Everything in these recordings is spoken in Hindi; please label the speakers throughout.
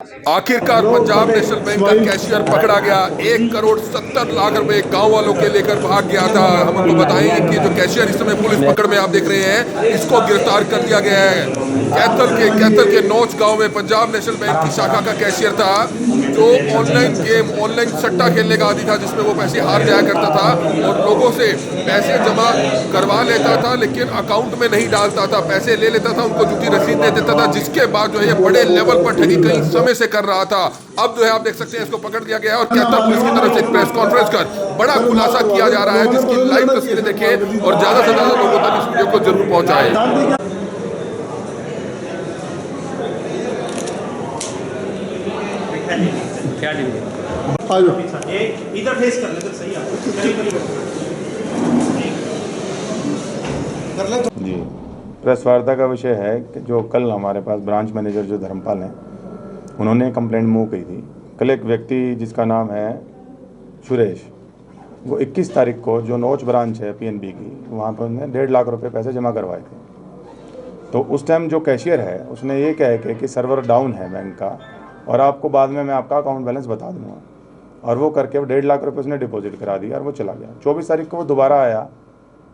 Speaker 1: आखिरकार पंजाब नेशनल बैंक का कैशियर पकड़ा गया। 1,70,00,000 रुपए गांव वालों के लेकर भाग गया था। हम आपको बताएं कि जो कैशियर इस समय पुलिस पकड़ में आप देख रहे हैं, इसको गिरफ्तार कर लिया गया है। कैथल के नौच गांव में पंजाब नेशनल बैंक की शाखा का कैशियर था, जो ऑनलाइन सट्टा खेलने का आदी था, जिसमें वो पैसे हार जाया करता था और लोगों से पैसे जमा करवा लेता था, लेकिन अकाउंट में नहीं डालता था। पैसे ले लेता था, उनको झूठी रसीद दे देता था, जिसके बाद जो है ये बड़े लेवल पर ठगी कई समय से कर रहा था। अब जो है आप देख सकते हैं, इसको पकड़ लिया गया है और कैथल पुलिस की तरफ से एक प्रेस कॉन्फ्रेंस कर बड़ा खुलासा किया जा रहा है, जिसकी लाइव तस्वीरें देखें और ज्यादा से ज्यादा लोगों तक इस वीडियो को जरूर पहुंचाएं।
Speaker 2: क्या
Speaker 3: इधर फेस कर ले तो सही
Speaker 4: जी। प्रेस वार्ता का विषय है कि जो कल हमारे पास ब्रांच मैनेजर जो धर्मपाल हैं, उन्होंने कंप्लेंट मूव की थी। कल एक व्यक्ति जिसका नाम है सुरेश, वो 21 तारीख को जो नोच ब्रांच है पीएनबी की, वहाँ पर उन्होंने 1.5 लाख रुपए पैसे जमा करवाए थे। तो उस टाइम जो कैशियर है उसने ये कह के कि सर्वर डाउन है बैंक का और आपको बाद में मैं आपका अकाउंट बैलेंस बता दूंगा, और वो करके 1.5 लाख रुपए उसने डिपॉजिट करा दिया और वो चला गया। 24 तारीख को वो दोबारा आया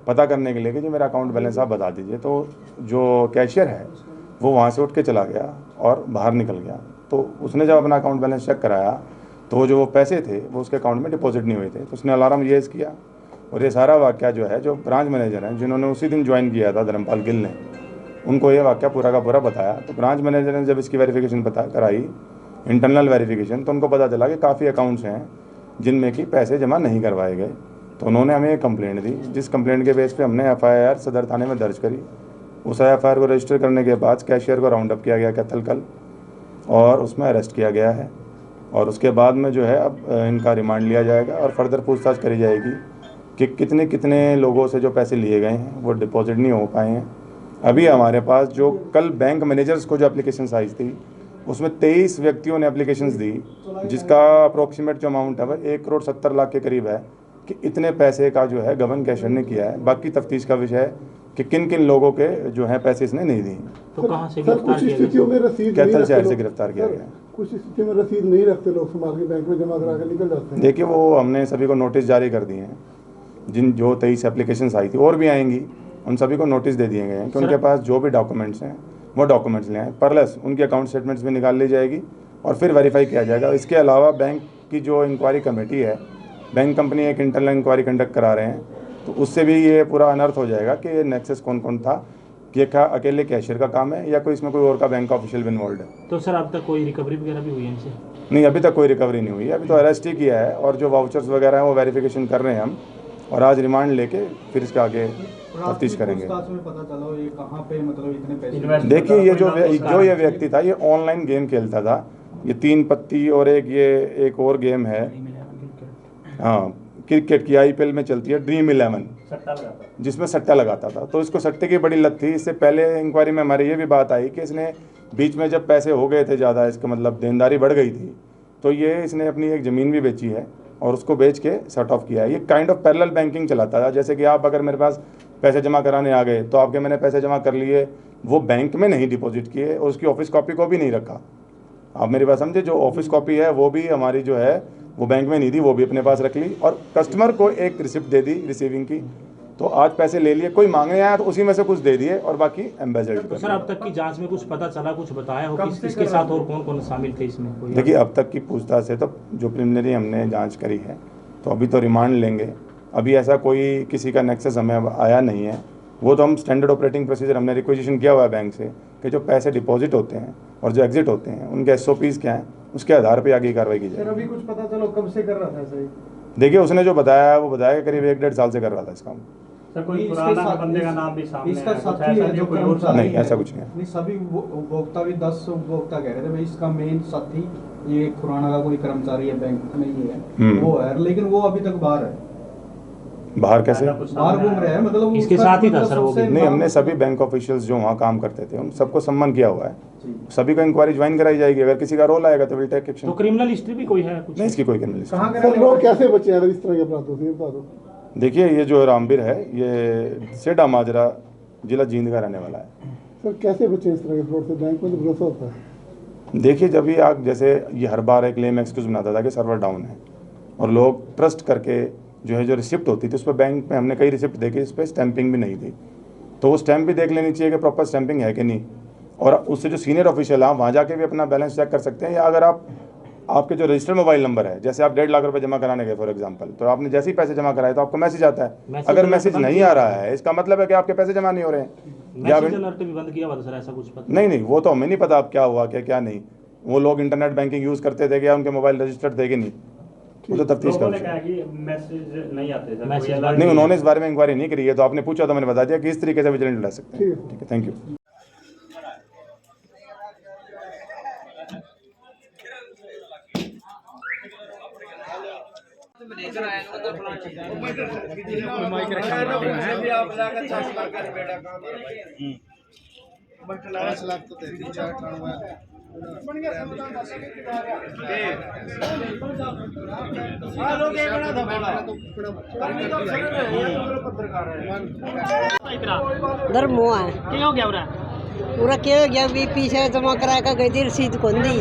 Speaker 4: पता करने के लिए कि जी मेरा अकाउंट बैलेंस आप बता दीजिए। तो जो कैशियर है वो वहाँ से उठ के चला गया और बाहर निकल गया। तो उसने जब अपना अकाउंट बैलेंस चेक कराया तो जो वो पैसे थे वो उसके अकाउंट में डिपॉजिट नहीं हुए थे। तो उसने अलार्म रेज़ किया और ये सारा वाक़या जो है, जो ब्रांच मैनेजर हैं जिन्होंने उसी दिन ज्वाइन किया था धर्मपाल गिल ने, उनको ये वाक़या पूरा का पूरा बताया। तो ब्रांच मैनेजर ने जब इसकी वेरिफिकेशन कराई, इंटरनल वेरिफिकेशन, तो उनको पता चला कि काफ़ी अकाउंट्स हैं जिनमें कि पैसे जमा नहीं करवाए गए। तो उन्होंने हमें एक कंप्लेंट दी, जिस कंप्लेंट के बेस पे हमने एफआईआर सदर थाने में दर्ज करी। उस एफआईआर को रजिस्टर करने के बाद कैशियर को राउंड अप किया गया कैथल कल, और उसमें अरेस्ट किया गया है। और उसके बाद में जो है अब इनका रिमांड लिया जाएगा और फर्दर पूछताछ करी जाएगी कि कितने कितने लोगों से जो पैसे लिए गए हैं वो डिपॉजिट नहीं हो पाए हैं। अभी हमारे पास जो कल बैंक मैनेजर्स को जो एप्लीकेशंस आई थी, उसमें 23 व्यक्तियों ने एप्लीकेशंस दी, जिसका अप्रोक्सीमेट जो अमाउंट है वह 1,70,00,000 के करीब है, कि इतने पैसे का जो है गबन कैशियर ने किया है। बाकी तफ्तीश का विषय है कि किन किन लोगों के जो है पैसे इसने नहीं दिए।
Speaker 2: तो कहाँ से
Speaker 5: कुछ स्थितियों में रसीद
Speaker 4: कैथल शहर से गिरफ्तार किया गया।
Speaker 5: कुछ स्थितियों में रसीद नहीं रखते लोग, समाज के बैंक में जमा करा के निकल जाते हैं।
Speaker 4: देखिए, वो हमने सभी को नोटिस जारी कर दिए हैं। जो 23 एप्लीकेशंस आई थी और भी आएंगी, उन सभी को नोटिस दे दिए गए हैं कि उनके पास जो भी डॉक्यूमेंट्स हैं वो डॉक्यूमेंट्स ले आए, प्लस उनकी अकाउंट स्टेटमेंट्स भी निकाल ली जाएगी और फिर वेरीफाई किया जाएगा। इसके अलावा बैंक की जो इंक्वायरी कमेटी है, बैंक कंपनी एक इंटरनल इंक्वायरी कंडक्ट करा रहे हैं, तो उससे भी ये पूरा अनर्थ हो जाएगा कि ये नेक्सस कौन कौन था, कि ये क्या अकेले कैशियर का काम है या कोई इसमें कोई और का बैंक ऑफिशियल भी इन्वॉल्व है।
Speaker 2: तो सर अब तक कोई रिकवरी वगैरह भी हुई है इनसे?
Speaker 4: नहीं, अभी तक कोई रिकवरी नहीं हुई है। अभी तो अरेस्ट ही किया है और जो वाउचर्स वगैरह हैं वो वेरिफिकेशन कर रहे हैं हम, और आज रिमांड लेके फिर इसका आगे तफ्तीश करेंगे। देखिए, ये जो ये व्यक्ति था, ये ऑनलाइन गेम खेलता था। ये 3 पत्ती और एक और गेम है, हाँ, क्रिकेट की आईपीएल में चलती है ड्रीम 11, जिसमें सट्टा लगाता था। तो इसको सट्टे की बड़ी लत थी। इससे पहले इंक्वायरी में हमारी ये भी बात आई कि इसने बीच में जब पैसे हो गए थे ज़्यादा, इसका मतलब देनदारी बढ़ गई थी, तो ये इसने अपनी एक ज़मीन भी बेची है और उसको बेच के शट ऑफ किया है। ये काइंड ऑफ पैरेलल बैंकिंग चलाता था। जैसे कि आप अगर मेरे पास पैसे जमा कराने आ गए तो आपके मैंने पैसे जमा कर लिए, वो बैंक में नहीं डिपॉजिट किए और उसकी ऑफिस कॉपी को भी नहीं रखा। आप मेरी बात समझे, जो ऑफिस कॉपी है वो भी हमारी जो है वो बैंक में नहीं दी, वो भी अपने पास रख ली और कस्टमर को एक रिसिप्ट दे दी रिसीविंग की। तो आज पैसे ले लिए, कोई मांगने आया तो उसी में से कुछ दे दिए और बाकी एम्बेसडर।
Speaker 2: तो सर अब तक की जांच में कुछ पता चला, कुछ बताया हो कि इसके साथ और कौन कौन शामिल थे इसमें?
Speaker 4: देखिए, अब तक की पूछताछ से तो जो प्रिलिमिनरी हमने जांच करी है, तो अभी तो रिमांड लेंगे। अभी ऐसा कोई किसी का नेक्सस हमें आया नहीं है। वो तो हम स्टैंडर्ड ऑपरेटिंग प्रोसीजर हमने रिक्वेजिशन किया हुआ है बैंक से कि जो पैसे डिपॉजिट होते हैं और जो एग्जिट होते हैं उनके एसओपीज़ क्या हैं, उसके आधार पर आगे कार्रवाई की जाए।
Speaker 5: अभी कुछ पता चलो कब से कर रहा था सही?
Speaker 4: देखिए, उसने जो बताया है वो बताया कि करीब 1-1.5 साल से कर रहा था इस काम।
Speaker 3: सर, कोई पुराना बंदे का नाम भी सामने इसका साथी है जो कोई और
Speaker 4: नहीं, ऐसा कुछ नहीं है।
Speaker 6: नहीं, सभी उपभोक्ता भी 10 उपभोक्ता कह रहे थे भाई इसका मेन साथी ये खुराना का कोई कर्मचारी है बैंक में, ये है वो है, लेकिन वो अभी तक बाहर है।
Speaker 4: बाहर कैसे?
Speaker 6: बाहर घूम रहे हैं, मतलब
Speaker 2: इसके साथ ही था सर वो भी?
Speaker 4: नहीं, हमने सभी बैंक ऑफिशियल्स जो वहाँ काम करते थे उन सबको सम्मान किया हुआ है। सभी को इंक्वायरी ज्वाइन कराई जाएगी। अगर किसी का रोल आएगा तो विल टेक एक्शन।
Speaker 2: तो क्रिमिनल हिस्ट्री भी कोई है कुछ?
Speaker 4: नहीं, इसकी कोई क्रिमिनल हिस्ट्री।
Speaker 5: सर, लोग कैसे बचे हैं इस तरह के अपराधों से, बता दो।
Speaker 4: देखिए, ये जो रामबीर है ये सेडा माजरा जिला जींद का रहने वाला है।
Speaker 5: सर, कैसे बचे इस तरह के फ्रॉड से? बैंक में तो भरोसा होता है।
Speaker 4: देखिए, जब भी आप जैसे ये हर बार एक क्लेम एक्सक्यूज बनाता था कि सर्वर डाउन है, और लोग ट्रस्ट करके जो है जो रिसिप्ट होती थी उस पर बैंक में हमने कई रिसिप्ट देखी, इस पर स्टैंपिंग भी नहीं थी, तो वो स्टैंप भी देख लेनी चाहिए कि प्रॉपर स्टैंपिंग है कि नहीं। और उससे जो सीनियर ऑफिशियल है, आप वहाँ जाके भी अपना बैलेंस चेक कर सकते हैं, या अगर आपके जो रजिस्टर्ड मोबाइल नंबर है, जैसे आप 1.5 लाख रुपए जमा कराने गए फॉर एग्जांपल, तो आपने जैसे ही पैसे जमा कराए तो आपको मैसेज आता है। अगर मैसेज नहीं आ रहा है, इसका मतलब है कि आपके पैसे जमा नहीं हो रहे हैं। या
Speaker 2: मैसेज अलर्ट भी बंद किया हुआ था सर, ऐसा कुछ पता
Speaker 4: नहीं, वो तो हमें नहीं पता अब क्या हुआ क्या नहीं। वो लोग इंटरनेट बैंकिंग यूज़ करते थे, क्या उनके मोबाइल रजिस्टर्ड थे कि नहीं, वो तो तफ्तीश कर।
Speaker 3: मैसेज नहीं आते सर,
Speaker 2: मैसेज
Speaker 4: नहीं, उन्होंने इस बारे में इंक्वायरी नहीं करी है, तो आपने पूछा तो मैंने बता दिया कि इस तरीके से विजिलेंट ला सकते हैं। ठीक है, थैंक यू।
Speaker 7: दर मुआ है
Speaker 3: क्या हो गया पूरा?
Speaker 7: पूरा क्या हो गया भी पीछे जमा करा कर गई थी रसीद कौन दी।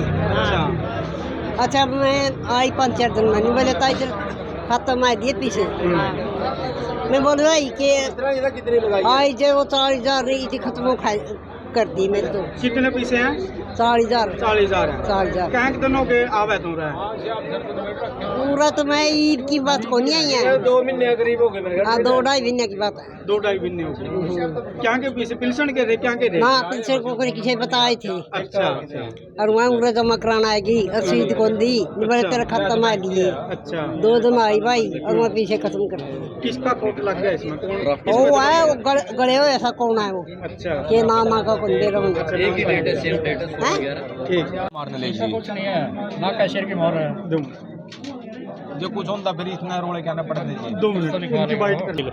Speaker 7: अच्छा मैं आई 5-4 दिन में नहीं बोले ताई खत्म आ दिए पीछे। मैं बोल रहा कि आई जो वो 40,000 रही थी खत्म कर दी मेरे तो।
Speaker 3: कितने पैसे हैं?
Speaker 7: 40,000
Speaker 3: 40,000 है।
Speaker 7: 40,000
Speaker 3: कहाँ के दिनों के आवे तुम रहा?
Speaker 7: पूरा तो मैं ईद की बात को नहीं आई है।
Speaker 3: 2 महीने करीब हो गए मेरे घर।
Speaker 7: 2-2.5 महीने की बात है।
Speaker 3: 2-2.5 महीने हो गए। क्या के पीछे पिलसन के थे, क्या के थे?
Speaker 7: ना पीछे को किसी बताए थे।
Speaker 3: अच्छा।
Speaker 7: और वहाँ उम्र जमा कराना आएगी रसीद कौन दी बोले तेरा खत्म आ दिए।
Speaker 3: अच्छा।
Speaker 7: 2 दिन आई भाई और मैं पीछे खत्म कर दी।
Speaker 3: किसका कोट लग गया इसमें?
Speaker 7: वो है वो गड़े हो ऐसा कौन है वो
Speaker 3: अच्छा।
Speaker 7: के नाना का कौन दे रहा हूँ।
Speaker 3: एक ही डेट है, सेम डेट है। ठीक।
Speaker 8: मारने ले
Speaker 3: ऐसा कुछ नहीं है ना, कैशियर की मोहर है। दुम
Speaker 8: जो कुछ होता फिर इतना रोले क्या पड़ते थे।
Speaker 3: 2 मिनट उनकी बाइट कर।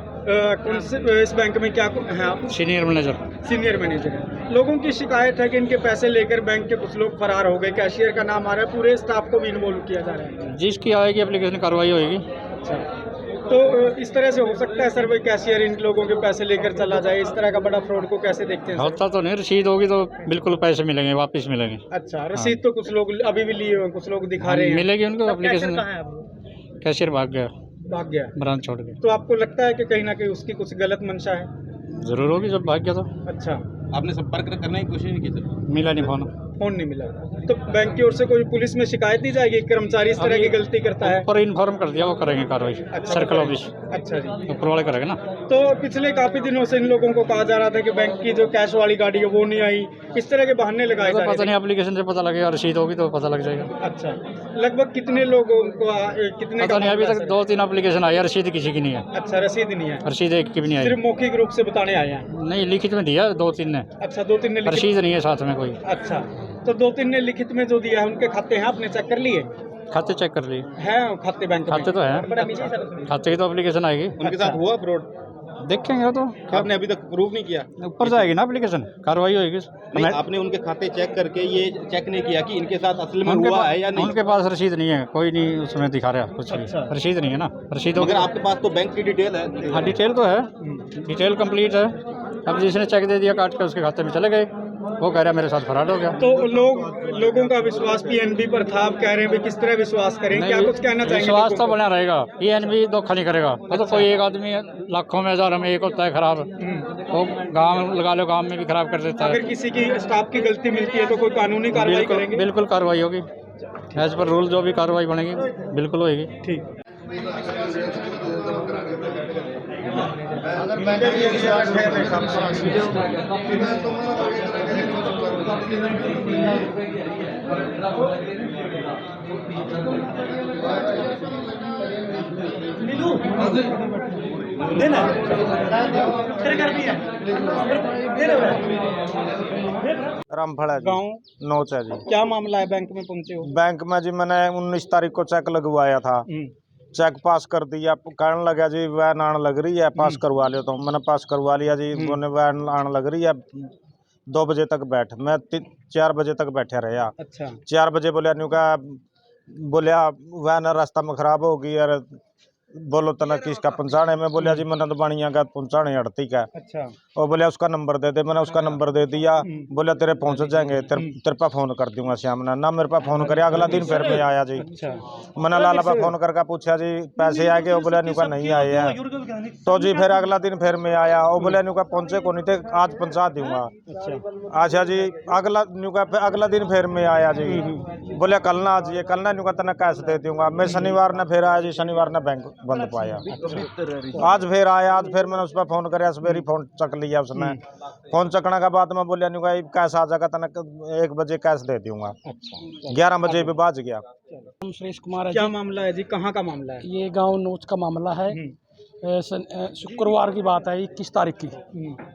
Speaker 3: कौन से इस बैंक में क्या है आप?
Speaker 2: Senior manager.
Speaker 3: सीनियर मैनेजर है। लोगों की शिकायत है कि इनके पैसे लेकर बैंक के कुछ लोग फरार हो गए, कैशियर का नाम आ रहा है, पूरे स्टाफ को भी इन्वॉल्व किया जा रहा है।
Speaker 2: जिसकी आएगी एप्लीकेशन कार्रवाई होगी।
Speaker 3: अच्छा, तो इस तरह से हो सकता है सर भाई कैशियर इन लोगों के पैसे लेकर चला जाए, इस तरह का बड़ा फ्रॉड को कैसे देखते हैं सर?
Speaker 2: होता तो नहीं, रसीद होगी तो बिल्कुल पैसे मिलेंगे, वापस मिलेंगे।
Speaker 3: अच्छा, रसीद तो कुछ लोग अभी भी लिए हुए हैं, कुछ लोग दिखा रहे हैं।
Speaker 2: मिलेगी उनको
Speaker 3: सर,
Speaker 2: एप्लीकेशन।
Speaker 3: कैशियर कहाँ है अब?
Speaker 2: कैशियर भाग गया,
Speaker 3: भाग गया।
Speaker 2: ब्रांच छोड़ के।
Speaker 3: तो आपको लगता है कि कहीं ना कहीं उसकी कुछ गलत मंशा है?
Speaker 2: जरूर होगी, जब भाग गया तो।
Speaker 3: अच्छा,
Speaker 8: आपने संपर्क करने की कोशिश नहीं की सर?
Speaker 2: मिला नहीं फोन।
Speaker 3: फोन नहीं मिला। तो बैंक की ओर से कोई पुलिस में शिकायत दी जाएगी, कर्मचारी इस तरह की गलती करता है?
Speaker 2: ऊपर इन्फॉर्म कर दिया, वो करेंगे कार्रवाई।
Speaker 3: अच्छा।
Speaker 2: सर्कल ऑफिस
Speaker 3: अच्छा जी।
Speaker 2: ऊपर वाले करेंगे ना।
Speaker 3: तो पिछले काफी दिनों से इन लोगों को कहा जा रहा था कि बैंक की जो कैश वाली गाड़ी है वो नहीं आई, इस तरह के बहाने लगाए
Speaker 2: तो
Speaker 3: जा
Speaker 2: पता
Speaker 3: रहे
Speaker 2: नहीं, एप्लीकेशन से पता लगेगा, रसीद होगी तो पता लग जाएगा।
Speaker 3: थे। अच्छा, लगभग कितने लोगों को कितने
Speaker 2: पता
Speaker 3: का
Speaker 2: नहीं, अभी
Speaker 3: मामला
Speaker 2: तक
Speaker 3: है?
Speaker 2: 2-3 एप्लीकेशन आई है, रसीद किसी की नहीं है।
Speaker 3: अच्छा, रसीद नहीं है,
Speaker 2: रसीद एक की भी नहीं आई।
Speaker 3: सिर्फ मौखिक रूप से बताने आए हैं।
Speaker 2: नहीं, लिखित में दिया 2-3 ने,
Speaker 3: अच्छा, 2-3 ने लिखित।
Speaker 2: रसीद नहीं है साथ में कोई।
Speaker 3: अच्छा, तो 2-3 ने लिखित में जो दिया है उनके खाते हैं, आपने चेक कर लिए?
Speaker 2: खाते चेक कर लिए,
Speaker 3: है खाते बैंक में?
Speaker 2: खाते तो है,
Speaker 3: बड़ा नीचे सर।
Speaker 2: खाते की तो एप्लीकेशन आएगी।
Speaker 8: उनके साथ हुआ फ्रॉड?
Speaker 2: देखेंगे वो तो,
Speaker 8: आपने अभी तक प्रूव नहीं किया?
Speaker 2: ऊपर जाएगी ना एप्लीकेशन, कार्रवाई होगी।
Speaker 8: नहीं, आपने उनके खाते चेक करके ये चेक नहीं किया कि इनके साथ असल में
Speaker 2: उनके
Speaker 8: हुआ
Speaker 2: पास
Speaker 8: है या नहीं?
Speaker 2: उनके पास रसीद नहीं है, कोई नहीं उसमें दिखा रहा कुछ भी।
Speaker 3: अच्छा।
Speaker 2: रसीद नहीं है ना, रसीद होगी।
Speaker 8: मगर आपके पास तो बैंक की डिटेल है।
Speaker 2: हाँ, डिटेल तो है, डिटेल कंप्लीट है। अब जिसने चेक दे दिया काट के उसके खाते में चले गए, वो कह रहा मेरे साथ फ्रॉड हो गया।
Speaker 3: तो लोगों का विश्वास पीएनबी पर था, आप कह रहे हैं भी किस तरह विश्वास करें, क्या कुछ कहना चाहेंगे?
Speaker 2: विश्वास तो
Speaker 3: लोगों को?
Speaker 2: बना रहेगा, पीएनबी धोखा नहीं करेगा। वो तो कोई एक आदमी है, लाखों में हजारों में एक होता है खराब, वो गांव लगा लो, गांव में भी खराब कर देता है।
Speaker 3: अगर किसी की स्टाफ की गलती मिलती है तो कोई कानूनी कार्रवाई करेंगे?
Speaker 2: बिल्कुल कार्रवाई होगी, एज पर रूल जो भी कार्रवाई बनेगी बिल्कुल होगी।
Speaker 3: ठीक।
Speaker 9: रामफल है जी,
Speaker 3: गाँव
Speaker 9: नोच है जी।
Speaker 3: क्या मामला है, बैंक में पहुंचे हो?
Speaker 9: बैंक में जी मैंने 19 तारीख को चेक लगवाया था, चेक पास कर दिया, कहने लगा जी वैन आने लग रही है, पास करवा लियो। तो मैंने पास करवा लिया जी, बोले वैन आने लग रही है, 2 बजे तक बैठ, मैं 4 बजे तक बैठा रहा।
Speaker 3: अच्छा।
Speaker 9: 4 बजे बोलिया न्यू का बोलिया वैन रास्ता में खराब होगी यार, बोलो तना किसका पहुँचाने में, बोलिया जी मैंने तो बनिया का पहुँचाने अड़ती का।
Speaker 3: अच्छा।
Speaker 9: और बोलिया उसका नंबर दे दे, मैंने उसका नंबर दे दिया। बोलिया तेरे पहुँच जाएंगे, तेरे पे फोन कर दूंगा श्याम ने। ना मेरे पे फोन करे, अगला दिन फिर मैं आया जी। मैंने लाला पे फोन करके पूछा जी पैसे आ गए, वो बोलिया नुका नहीं आए हैं। तो जी फिर अगला दिन फिर मैं आया, वो बोलिया नुका पहुँचे को नहीं थे, आज पहुँचा दूंगा। अच्छा जी, अगला दिन फिर मैं आया जी, बोले कल ना आज ये कल ना नुका तना कैश दे दूंगा। मैं शनिवार ने फिर आया जी, शनिवार ने बैंक बंद पाया। आज फिर आया, आज फिर मैंने उस पर फोन कराया, सवेरी फोन चक लिया उसने। फोन चकने के बाद में बोलिया नुका कैश आ जाएगा तना 1 बजे कैश दे दूंगा। 11 बजे पे बाज गया।
Speaker 3: सुरेश कुमार है। क्या मामला है जी, कहाँ का मामला है?
Speaker 2: ये गांव नोच का मामला है। शुक्रवार की बात है, 21 तारीख की।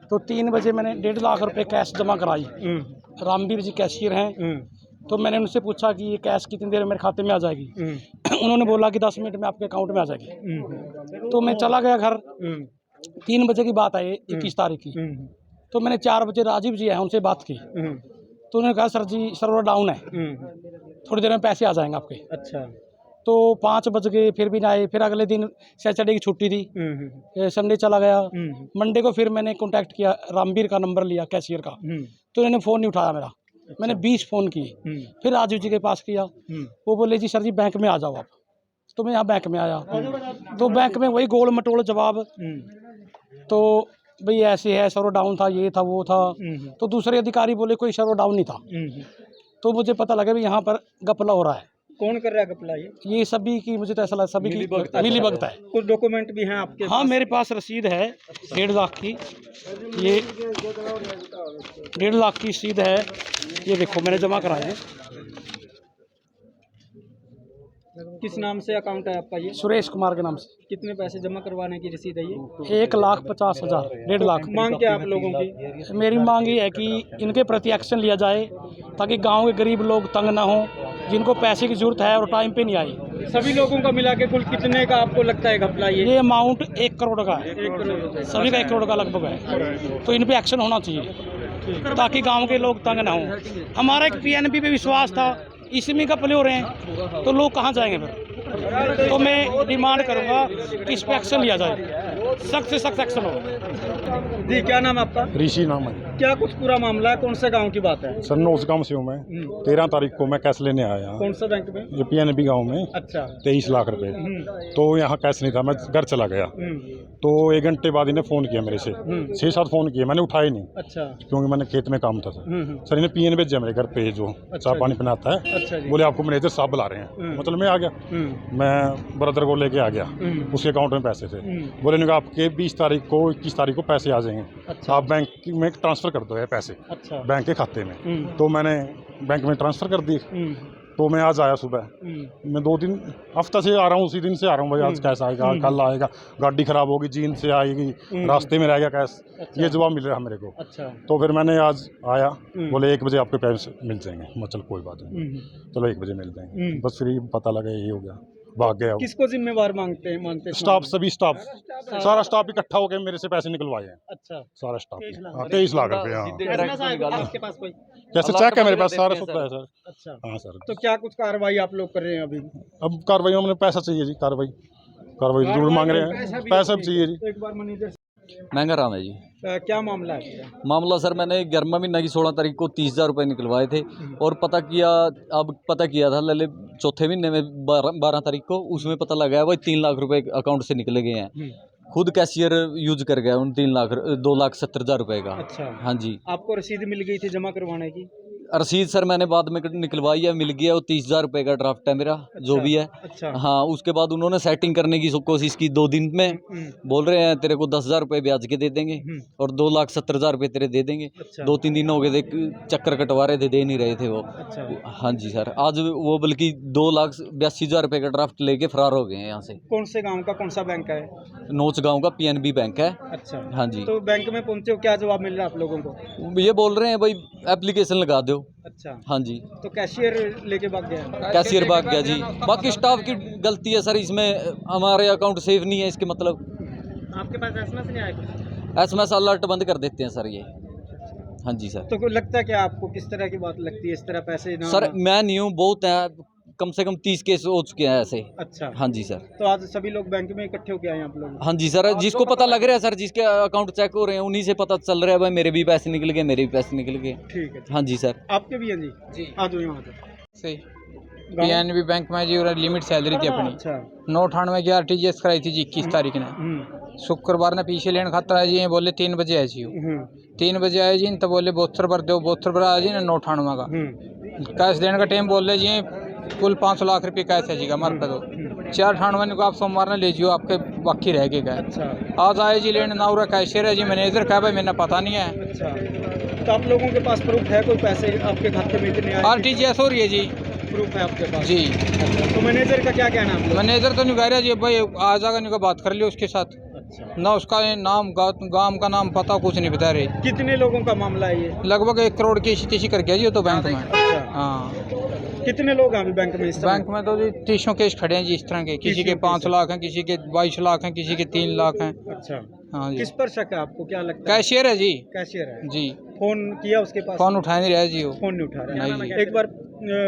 Speaker 2: तो 3 बजे मैंने 1.5 लाख रुपए कैश जमा कराई। रामवीर जी कैशियर हैं। तो मैंने उनसे पूछा कि ये कैश कितनी देर में मेरे खाते में आ जाएगी। उन्होंने बोला कि 10 मिनट में आपके अकाउंट में आ जाएगी। तो मैं चला गया घर। 3 बजे की बात है, 21 तारीख की। तो मैंने 4 बजे राजीव जी हैं उनसे बात की। तो उन्होंने कहा सर जी सर्वर डाउन है, थोड़ी देर में पैसे आ जाएंगे आपके।
Speaker 3: अच्छा।
Speaker 2: तो 5 बज गए, फिर भी ना आए। फिर अगले दिन सैटरडे की छुट्टी थी, संडे चला गया। मंडे को फिर मैंने कांटेक्ट किया, रामवीर का नंबर लिया कैशियर का। तो इन्होंने फ़ोन नहीं उठाया मेरा। मैंने 20 फ़ोन किए। फिर राजीव जी के पास किया, वो बोले जी सर जी बैंक में आ जाओ आप। तो मैं यहाँ बैंक में आया, तो बैंक में वही गोल मटोल जवाब। तो भाई ऐसे है, सर्वर डाउन था, ये था, वो था। तो दूसरे अधिकारी बोले कोई सर्वर डाउन नहीं था। तो मुझे पता लगा भी यहाँ पर गपला हो रहा है।
Speaker 3: कौन कर रहा है गपला? ये
Speaker 2: सभी की, मुझे तो ऐसा लगा सभी की मिलीभगत है।
Speaker 3: कुछ डॉक्यूमेंट भी हैं आपके?
Speaker 2: हाँ, मेरे पास रसीद है 1.5 लाख की। ये 1.5 लाख की रसीद है, ये देखो मैंने जमा कराए हैं।
Speaker 3: किस नाम से अकाउंट है आपका ये?
Speaker 2: सुरेश कुमार के नाम से।
Speaker 3: कितने पैसे जमा करवाने की रसीद है ये?
Speaker 2: 1,50,000, 1.5 लाख।
Speaker 3: मांग क्या आप लोगों की?
Speaker 2: मेरी मांग ये है कि इनके प्रति एक्शन लिया जाए, ताकि गांव के गरीब लोग तंग ना हो, जिनको पैसे की जरूरत है और टाइम पे नहीं आई।
Speaker 3: सभी लोगों का मिला के कुल कितने का आपको लगता है घपला? ये
Speaker 2: अमाउंट 1 करोड़ का है।
Speaker 3: 1 करोड़
Speaker 2: सभी का 1 करोड़ का लगभग है। तो इन पे एक्शन होना चाहिए, ताकि गांव के लोग तंग ना हो। हमारा एक पीएनबी पे विश्वास था, इसमें कपले हो रहे हैं तो लोग कहाँ जाएंगे फिर। तो मैं डिमांड करूंगा कि इस पर एक्शन लिया जाए, सख्त से सख्त एक्शन हो।
Speaker 3: जी, क्या नाम आपका?
Speaker 10: ऋषि नाम है।
Speaker 3: क्या कुछ पूरा मामला है, कौन से गांव की बात है?
Speaker 10: सर नोच गाँव से हूँ मैं। 13 तारीख को मैं कैश लेने आया।
Speaker 3: कौन सा बैंक में?
Speaker 10: ये पीएनबी गाँव में।
Speaker 3: अच्छा।
Speaker 10: 23 लाख रुपए। तो यहाँ कैश नहीं था, मैं घर चला गया। तो 1 घंटे बाद इन्हें फ़ोन किया मेरे से, 6-7 फ़ोन किए, मैंने उठाए नहीं।
Speaker 3: अच्छा।
Speaker 10: क्योंकि मैंने खेत में काम था सर। इन्हें पीएन भेजा मेरे घर पे, जो चाय पानी पिलाता है।
Speaker 3: अच्छा जी।
Speaker 10: बोले आपको मैनेजर साहब बुला रहे हैं। मतलब मैं आ गया, मैं ब्रदर को लेके आ गया। उसके अकाउंट में पैसे थे। बोले नहीं आपके 20 तारीख को 21 तारीख को पैसे आ जाएंगे।
Speaker 3: अच्छा।
Speaker 10: आप बैंक में ट्रांसफ़र कर दो ये पैसे।
Speaker 3: अच्छा।
Speaker 10: बैंक के खाते में। तो मैंने बैंक में ट्रांसफ़र कर दी। तो मैं आज आया सुबह। मैं 2-3 हफ्ता से आ रहा हूँ, उसी दिन से आ रहा हूँ भाई आज कैश आएगा, कल आएगा, गाड़ी खराब होगी, जीन से आएगी, रास्ते में रह गया कैश।
Speaker 3: अच्छा।
Speaker 10: ये जवाब मिल रहा मेरे को।
Speaker 3: अच्छा।
Speaker 10: तो फिर मैंने आज आया, बोले 1 बजे आपके पैसे मिल जाएंगे। मैं चल कोई बात नहीं, चलो 1 बजे मिल जाएंगे। बस फिर पता लगा यही हो गया, भाग गया।
Speaker 3: किसको जिम्मेवार मानते हैं?
Speaker 10: स्टाफ, सभी स्टाफ, सारा स्टाफ इकट्ठा होकर मेरे से पैसे निकलवाए हैं।
Speaker 3: अच्छा।
Speaker 10: सारा स्टाफ। 23 लाख रुपए। हाँ,
Speaker 3: आपके पास कोई
Speaker 10: कैसे चेक है मेरे पास, सारा सुविधा है सर।
Speaker 3: अच्छा।
Speaker 10: हाँ सर।
Speaker 3: तो क्या कुछ कार्रवाई आप लोग कर रहे हैं अभी?
Speaker 10: अब कार्रवाई हमने पैसा चाहिए जी, कार्रवाई जरूर मांग रहे हैं, पैसा भी चाहिए जी।
Speaker 3: एक बार मैनेजर
Speaker 11: महंगा राम है जी।
Speaker 3: क्या मामला है?
Speaker 11: मामला सर मैंने 11वां महीना की 16 तारीख को 30,000 रुपये निकलवाए थे और पता किया था लले चौथे महीने में 12 तारीख को, उसमें पता लगा है वही 3 लाख रुपए अकाउंट से निकले गए हैं। खुद कैशियर यूज कर गया उन 2,70,000 रुपये का।
Speaker 3: अच्छा।
Speaker 11: हाँ जी।
Speaker 3: आपको रसीद मिल गई थी जमा करवाने की?
Speaker 11: रसीद सर मैंने बाद में निकलवाई है, मिल गया। वो 30,000 रुपये का ड्राफ्ट है मेरा। अच्छा, जो भी है।
Speaker 3: अच्छा।
Speaker 11: हाँ, उसके बाद उन्होंने सेटिंग करने की कोशिश की 2 दिन में। बोल रहे हैं तेरे को 10,000 रुपये ब्याज के दे देंगे और 2,70,000 रुपये तेरे दे देंगे।
Speaker 3: अच्छा।
Speaker 11: 2-3 दिन हो गए थे, चक्कर कटवा रहे थे, दे नहीं रहे थे वो।
Speaker 3: अच्छा।
Speaker 11: हाँ जी सर, आज वो बल्कि 2,82,000 रुपये का ड्राफ्ट लेके फरार हो गए हैं यहाँ से।
Speaker 3: कौन से गाँव का, कौन सा बैंक है?
Speaker 11: नोच गाँव का पीएनबी बैंक है।
Speaker 3: अच्छा।
Speaker 11: हाँ जी।
Speaker 3: तो बैंक में पहुँचे हो, क्या जवाब मिल रहा है आप लोगों को?
Speaker 11: ये बोल रहे हैं भाई एप्लीकेशन लगा दो।
Speaker 3: अच्छा।
Speaker 11: हाँ जी।
Speaker 3: तो कैशियर लेके भाग गया?
Speaker 11: कैशियर भाग गया जी। बाकी स्टाफ की गलती है सर, इसमें हमारे अकाउंट सेफ नहीं है इसके मतलब।
Speaker 3: आपके पास एसएमएस नहीं आया?
Speaker 11: एसएमएस अलर्ट बंद कर देते हैं सर ये। हाँ जी सर।
Speaker 3: तो लगता है क्या आपको, किस तरह की बात लगती है इस तरह पैसे ना?
Speaker 11: सर मैं नहीं हूँ, बहुत है कम से कम 30 केस हो चुके हैं ऐसे।
Speaker 3: अच्छा,
Speaker 11: हाँ जी सर।
Speaker 3: तो आज सभी लोग बैंक में इकट्ठे होके आए हैं आप लोग?
Speaker 11: हाँ जी सर, जिसको पता लग रहा है सर, जिसके अकाउंट चेक हो रहे हैं उन्हीं से पता चल रहा है भाई मेरे भी पैसे निकल गए, मेरे भी पैसे निकल गए।
Speaker 3: ठीक है।
Speaker 11: हाँ जी सर।
Speaker 3: आपके भी हैं जी? जी। आ जाओ यहाँ पे।
Speaker 12: सही पीएनबी बैंक में जी लिमिट सैलरी थी अपनी।
Speaker 3: अच्छा।
Speaker 12: 998 की आरटीजीएस कराई थी जी 21 तारीख ने। शुक्रवार ने पीछे लेने खातर आए जी, बोले 3 बजे आए जी। 3 बजे आए जी तो बोले 72 भर दो, 72 भर आए जी ना 998 का कैश देने का टाइम बोल रहे जी कुल 5 लाख रुपये कैश है जी हमारे पे। तो 498 को आप सोमवार ने ले जियो, आपके बाकी रह गए गए।
Speaker 3: अच्छा।
Speaker 12: आज आए जी लेने ना कैशियर है जी, मैनेजर क्या भाई मैंने पता नहीं है।
Speaker 3: अच्छा, तो आप लोगों के पास प्रूफ है कोई पैसे आपके खाते में इतने आए?
Speaker 12: आरटीजीएस हो रही है जी।
Speaker 3: प्रूफ है आपके पास
Speaker 12: जी?
Speaker 3: अच्छा, तो मैनेजर का क्या कहना है?
Speaker 12: मैनेजर तो नहीं कह रहा जी भाई आ जाएगा, नहीं बात कर लियो उसके साथ।
Speaker 3: अच्छा।
Speaker 12: ना उसका नाम गांव का नाम पता कुछ नहीं बता रहे।
Speaker 3: कितने लोगों का मामला है ये?
Speaker 12: लगभग 1 करोड़ की इसी कर गया जी तो बैंक में।
Speaker 3: अच्छा।
Speaker 12: हाँ।
Speaker 3: कितने लोग हैं अभी बैंक में? इस समय
Speaker 12: बैंक में तो जी 30 केस खड़े हैं जी इस तरह के, किसी के 5 लाख हैं, किसी के 22 लाख हैं, किसी के 3 लाख हैं।
Speaker 3: अच्छा।
Speaker 12: हाँ जी।
Speaker 3: किस पर शक है आपको, क्या लगता है?
Speaker 12: कैशियर है जी।
Speaker 3: कैशियर है
Speaker 12: जी।
Speaker 3: फोन किया उसके पास?
Speaker 12: फोन उठा नहीं रहा है जी वो।
Speaker 3: फोन नहीं उठा रहा
Speaker 12: नहीं
Speaker 3: है। एक बार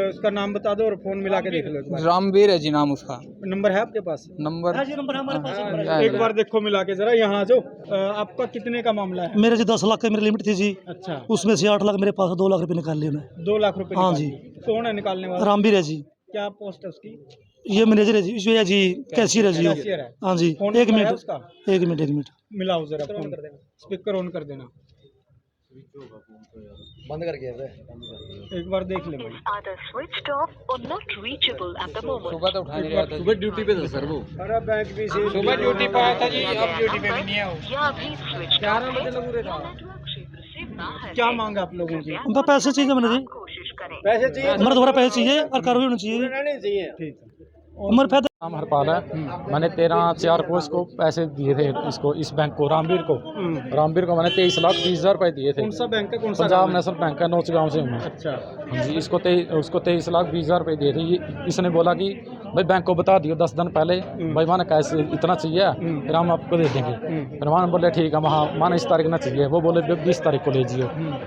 Speaker 3: उसका नाम बता दो और फोन मिला के देख लो एक बार।
Speaker 12: रामवीर है जी नाम उसका।
Speaker 3: नंबर है आपके पास?
Speaker 12: नंबर
Speaker 3: हमारे पास। एक बार देखो मिला के जरा, यहाँ आ जाओ। आपका कितने का मामला है?
Speaker 2: मेरे जी 10 लाख की मेरी लिमिट थी जी।
Speaker 3: अच्छा।
Speaker 2: उसमें से 8 लाख मेरे पास 2 लाख रुपए निकाल लिए उन्हें।
Speaker 3: 2 लाख रुपए?
Speaker 2: हाँ जी।
Speaker 3: कौन है निकालने वाला?
Speaker 2: रामवीर है जी।
Speaker 3: क्या पोस्ट है उसकी?
Speaker 2: ये मैनेजर है जी, जो है जी कैशियर है जी।
Speaker 3: कैशियर है।
Speaker 2: हाँ जी।
Speaker 3: फोन
Speaker 2: एक
Speaker 3: नंबर है
Speaker 2: मिनट
Speaker 3: उसका?
Speaker 2: एक मिनट
Speaker 3: मिलाओ जरा फोन, स्पीकर ऑन कर देना।
Speaker 12: बंद कर गया
Speaker 3: एक बार देख ले भाई।
Speaker 12: सुबह तो उठा नहीं रहा था,
Speaker 11: सुबह ड्यूटी पे था सर वो।
Speaker 3: अरे बैंक भी से
Speaker 12: सुबह ड्यूटी पे आया था जी, अब ड्यूटी पे भी नहीं है वो।
Speaker 3: 11 बजे लग रहे था। क्या मांगा आप लोगों की?
Speaker 2: हमको पैसे चाहिए मैंने जी,
Speaker 3: पैसे चाहिए?
Speaker 2: हमारे दोबारा पैसे चाहिए और कार्रवाई होनी चाहिए।
Speaker 3: ठीक है।
Speaker 2: हमारे फायदा
Speaker 10: नाम हरपाल है। मैंने 13/4 को इसको पैसे दिए थे, इसको इस बैंक को रामवीर को मैंने 23,20,000 रुपए दिए थे।
Speaker 3: कौन सा बैंक है? कौन सा?
Speaker 10: पंजाब नेशनल बैंक है, नौचगांव से हूँ मैं।
Speaker 3: अच्छा।
Speaker 10: हाँ जी। उसको 23,20,000 रुपए दिए थे। इसने बोला कि भाई बैंक को बता दियो 10 दिन पहले, भाई माने कैसे इतना चाहिए फिर हम आपको दे देंगे। फिर माने बोले ठीक है, वहाँ माने इस तारीख ना चाहिए, वो बोले 20 तारीख को ले जियो।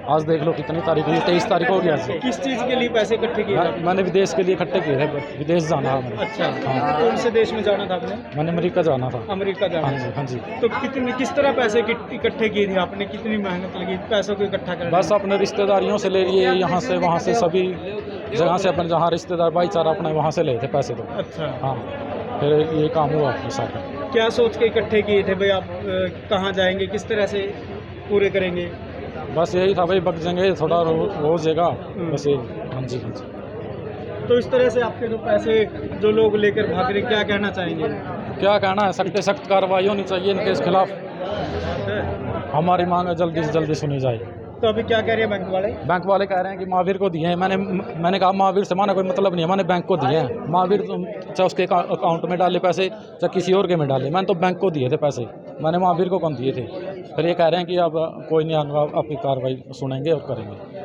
Speaker 10: आज देख लो कितनी तारीख हुई, 23 तारीख हो गया।
Speaker 3: किस चीज़ के लिए पैसे इकट्ठे किए?
Speaker 10: मैंने विदेश के लिए इकट्ठे किए थे, विदेश जाना है मैंने।
Speaker 3: अच्छा।
Speaker 10: हाँ।
Speaker 3: कौन से देश में जाना था आपने?
Speaker 10: मैंने अमेरिका जाना था।
Speaker 3: अमेरिका जाना?
Speaker 10: हाँ जी। हाँ जी।
Speaker 3: तो किस तरह पैसे इकट्ठे किए थे आपने? कितनी मेहनत लगी पैसों को इकट्ठा करने?
Speaker 10: बस अपने रिश्तेदारियों से ले लिए, यहाँ से वहाँ से सभी जगह से अपने जहाँ रिश्तेदार भाईचारा अपने वहाँ से ले थे पैसे तो।
Speaker 3: अच्छा।
Speaker 10: हाँ, फिर ये काम हुआ अपने साथ।
Speaker 3: क्या सोच के इकट्ठे किए थे भाई आप? कहाँ जाएंगे, किस तरह से पूरे करेंगे?
Speaker 10: बस यही था भाई, बच जाएंगे थोड़ा हो जाएगा बस ये। हाँ जी। हाँ जी।
Speaker 3: तो इस तरह से आपके जो पैसे जो लोग लेकर भाग रहे, क्या कहना चाहेंगे?
Speaker 10: क्या कहना है, सख्त से सख्त कार्रवाई होनी चाहिए इनके खिलाफ। हमारी मांग जल्दी से जल्दी सुनी जाए।
Speaker 3: तो अभी क्या कह रहे हैं बैंक वाले?
Speaker 10: बैंक वाले कह रहे हैं कि महावीर को दिए हैं। मैंने कहा महावीर से माना कोई मतलब नहीं है, मैंने बैंक को दिए हैं। महावीर चाहे उसके अकाउंट में डाले पैसे चाहे किसी और के में डाले, मैंने तो बैंक को दिए थे पैसे, मैंने महावीर को कौन दिए थे। फिर ये कह रहे हैं कि अब कोई नहीं, आपकी कार्रवाई सुनेंगे और करेंगे।